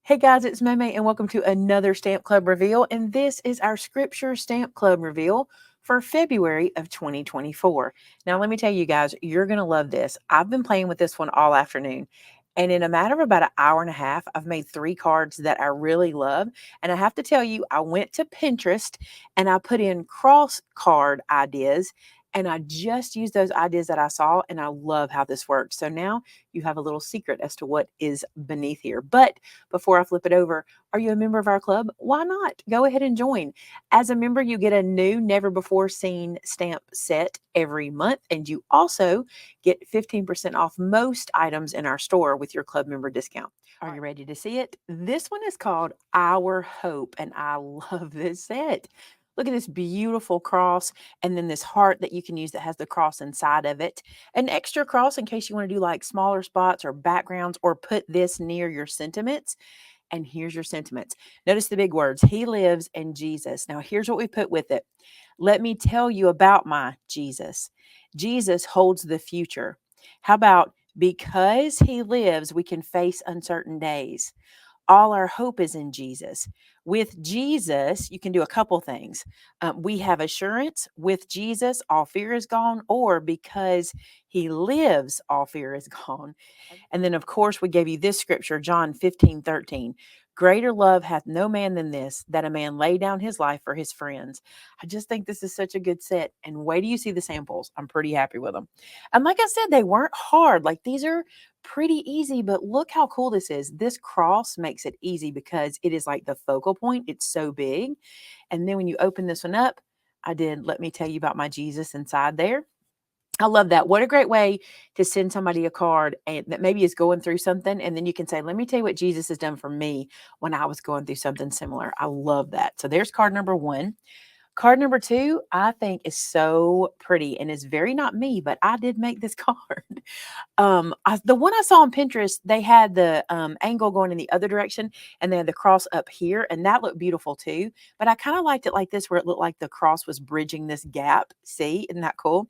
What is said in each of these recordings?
Hey guys, it's Maymay and welcome to another Stamp Club reveal. And this is our Scripture Stamp Club reveal for February of 2024. Now, let me tell you guys, you're going to love this. I've been playing with this one all afternoon. And in a matter of about an hour and a half, I've made 3 cards that I really love. And I have to tell you, I went to Pinterest and I put in cross card ideas. And I just used those ideas that I saw, and I love how this works. So now you have a little secret as to what is beneath here. But before I flip it over, are you a member of our club? Why not? Go ahead and join. As a member, you get a new, never before seen stamp set every month, and you also get 15% off most items in our store with your club member discount. Are you ready to see it? This one is called Our Hope, and I love this set. Look at this beautiful cross, and then this heart that you can use that has the cross inside of it. An extra cross in case you want to do like smaller spots or backgrounds, or put this near your sentiments. And here's your sentiments. Notice the big words. He lives in Jesus. Now, here's what we put with it. Let me tell you about my Jesus. Jesus holds the future. How about because he lives, we can face uncertain days? All our hope is in Jesus. With Jesus, you can do a couple things. We have assurance. With Jesus, all fear is gone, or because he lives, all fear is gone. And then, of course, we gave you this scripture, John 15:13. Greater love hath no man than this, that a man lay down his life for his friends. I just think this is such a good set. And wait till you see the samples. I'm pretty happy with them. And like I said, they weren't hard. Like these are pretty easy, but look how cool this is. This cross makes it easy because it is like the focal point. It's so big. And then when you open this one up, I did let me tell you about my Jesus inside there. I love that. What a great way to send somebody a card and that maybe is going through something. And then you can say, let me tell you what Jesus has done for me when I was going through something similar. I love that. So there's card number 1. Card number 2, I think is so pretty and is very not me, but I did make this card. The one I saw on Pinterest, they had the angle going in the other direction and they had the cross up here, and that looked beautiful too. But I kind of liked it like this, where it looked like the cross was bridging this gap. See, isn't that cool?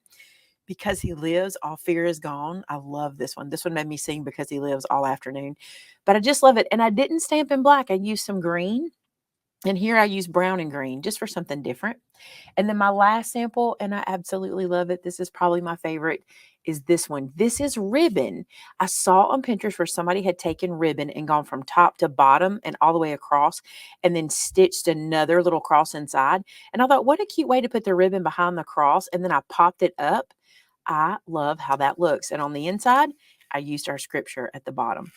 Because he lives, all fear is gone. I love this one. This one made me sing because he lives all afternoon. But I just love it. And I didn't stamp in black. I used some green. And here I use brown and green just for something different. And then my last sample, and I absolutely love it. This is probably my favorite, is this one. This is ribbon. I saw on Pinterest where somebody had taken ribbon and gone from top to bottom and all the way across and then stitched another little cross inside. And I thought, what a cute way to put the ribbon behind the cross. And then I popped it up. I love how that looks. And on the inside, I used our scripture at the bottom.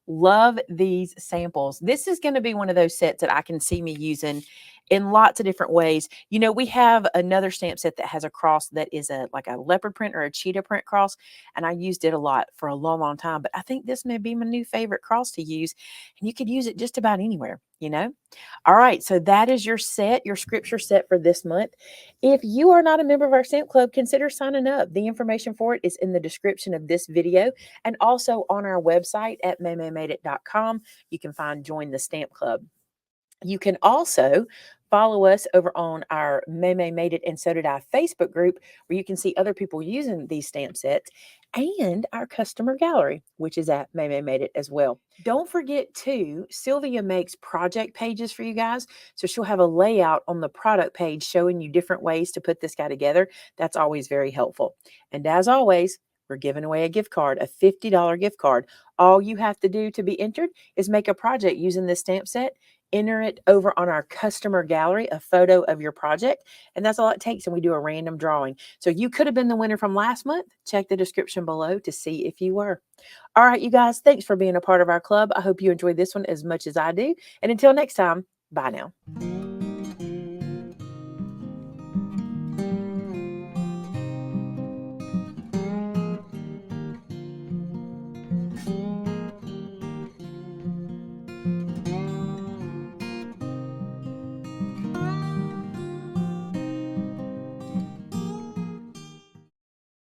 Love these samples. This is going to be one of those sets that I can see me using in lots of different ways. You know, we have another stamp set that has a cross that is like a leopard print or a cheetah print cross, and I used it a lot for a long, long time. But I think this may be my new favorite cross to use, and you could use it just about anywhere, you know? All right, so that is your set, your scripture set for this month. If you are not a member of our stamp club, consider signing up. The information for it is in the description of this video and also on our website at MaymayMadeIt.com. You can find Join the Stamp Club. You can also follow us over on our Maymay Made It and So Did I Facebook group, where you can see other people using these stamp sets, and our customer gallery, which is at Maymay Made It as well. Don't forget too, Sylvia makes project pages for you guys. So she'll have a layout on the product page showing you different ways to put this guy together. That's always very helpful. And as always, we're giving away a gift card, a $50 gift card. All you have to do to be entered is make a project using this stamp set, enter it over on our customer gallery, a photo of your project, and that's all it takes, and we do a random drawing. So you could have been the winner from last month. Check the description below to see if you were. All right, you guys, thanks for being a part of our club. I hope you enjoyed this one as much as I do. And until next time, bye now.